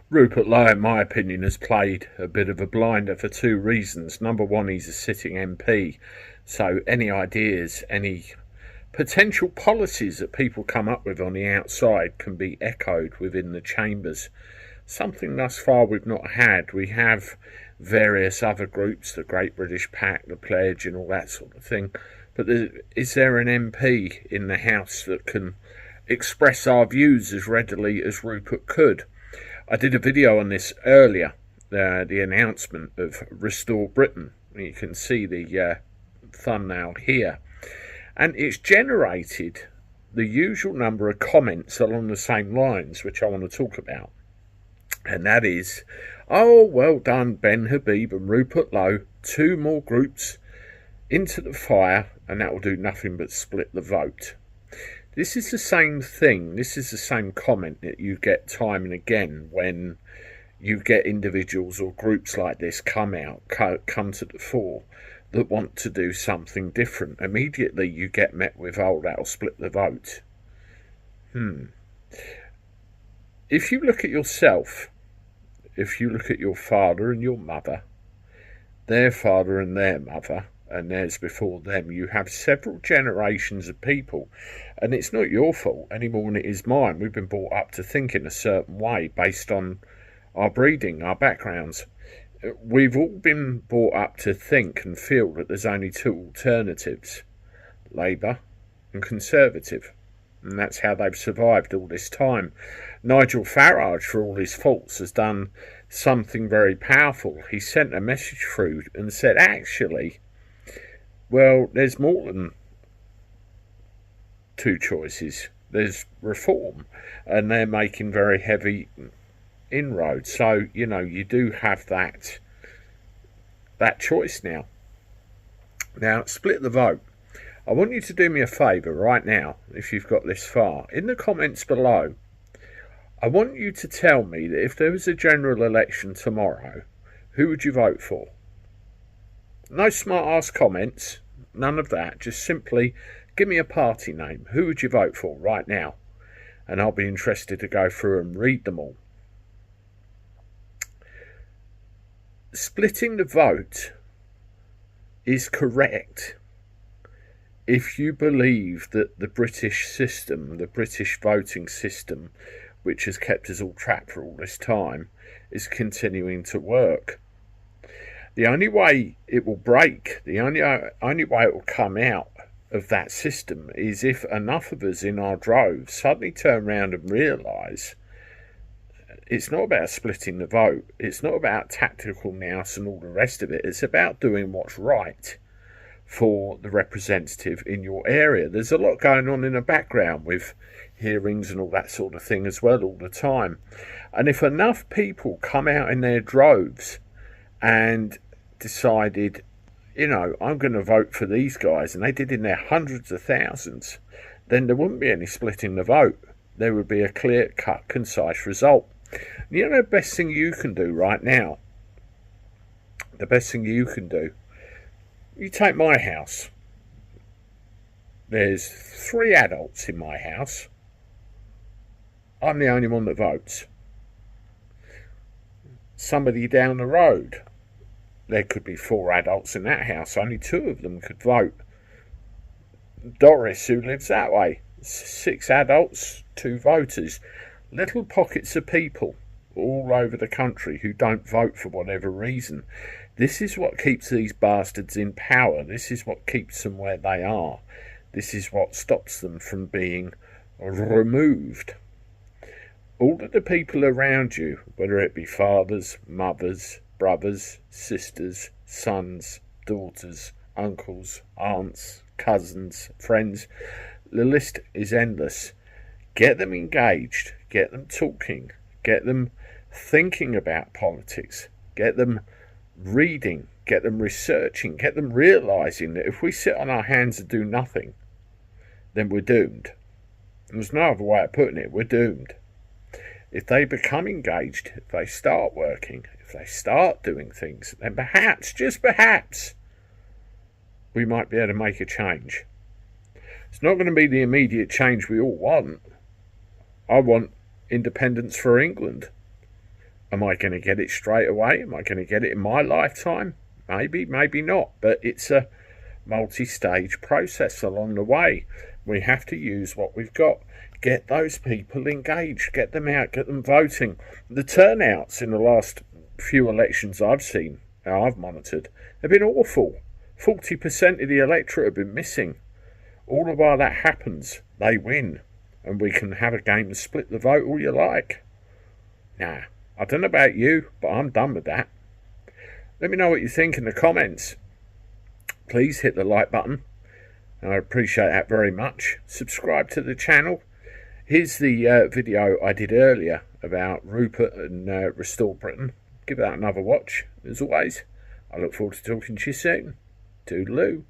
Rupert Lowe, in my opinion, has played a bit of a blinder for two reasons. Number one, he's a sitting MP, so any ideas, any potential policies that people come up with on the outside can be echoed within the chambers. Something thus far we've not had. We have various other groups, the Great British Pact, the Pledge, and all that sort of thing. But is there an MP in the House that can express our views as readily as Rupert could? I did a video on this earlier, the announcement of Restore Britain. You can see the thumbnail here. And it's generated the usual number of comments along the same lines, which I want to talk about. And that is, oh, well done, Ben Habib and Rupert Lowe, two more groups into the fire, and that will do nothing but split the vote. This is the same thing, this is the same comment that you get time and again when you get individuals or groups like this come to the fore that want to do something different. Immediately you get met with, oh, that'll split the vote. If you look at yourself, if you look at your father and your mother, their father and their mother, and theirs before them, you have several generations of people, and it's not your fault any more than it is mine. We've been brought up to think in a certain way based on our breeding, our backgrounds. We've all been brought up to think and feel that there's only two alternatives, Labour and Conservative, and that's how they've survived all this time. Nigel Farage, for all his faults, has done something very powerful. He sent a message through and said, actually, well, there's more than two choices. There's reform, and they're making very heavy inroads. So, you do have that choice now. Now, split the vote. I want you to do me a favour right now, if you've got this far. In the comments below, I want you to tell me that if there was a general election tomorrow, who would you vote for? No smart-ass comments, none of that. Just simply give me a party name. Who would you vote for right now? And I'll be interested to go through and read them all. Splitting the vote is correct if you believe that the British system, the British voting system, which has kept us all trapped for all this time, is continuing to work. The only way it will break, the only way it will come out of that system is if enough of us in our droves suddenly turn around and realise it's not about splitting the vote, it's not about tactical nous and all the rest of it, it's about doing what's right for the representative in your area. There's a lot going on in the background with hearings and all that sort of thing as well all the time. And if enough people come out in their droves and decided, I'm going to vote for these guys, and they did in their hundreds of thousands, then there wouldn't be any splitting the vote. There would be a clear-cut, concise result. The best thing you can do right now, you take my house. There's 3 adults in my house. I'm the only one that votes. Somebody down the road, there could be 4 adults in that house. Only 2 of them could vote. Doris, who lives that way, 6 adults, 2 voters. Little pockets of people all over the country who don't vote for whatever reason. This is what keeps these bastards in power. This is what keeps them where they are. This is what stops them from being removed. All of the people around you, whether it be fathers, mothers, brothers, sisters, sons, daughters, uncles, aunts, cousins, friends, the list is endless. Get them engaged, get them talking, get them thinking about politics, get them reading, get them researching, get them realising that if we sit on our hands and do nothing, then we're doomed. There's no other way of putting it, we're doomed. If they become engaged, if they start working, if they start doing things, then perhaps, just perhaps, we might be able to make a change. It's not going to be the immediate change we all want. I want independence for England. Am I going to get it straight away? Am I going to get it in my lifetime? Maybe, maybe not. But it's a multi-stage process along the way. We have to use what we've got. Get those people engaged. Get them out. Get them voting. The turnouts in the last few elections I've seen, I've monitored, have been awful. 40% of the electorate have been missing. All the while that happens, they win. And we can have a game and split the vote all you like. Nah, I don't know about you, but I'm done with that. Let me know what you think in the comments. Please hit the like button. I appreciate that very much. Subscribe to the channel. Here's the video I did earlier about Rupert and Restore Britain. Give that another watch. As always, I look forward to talking to you soon. Toodaloo.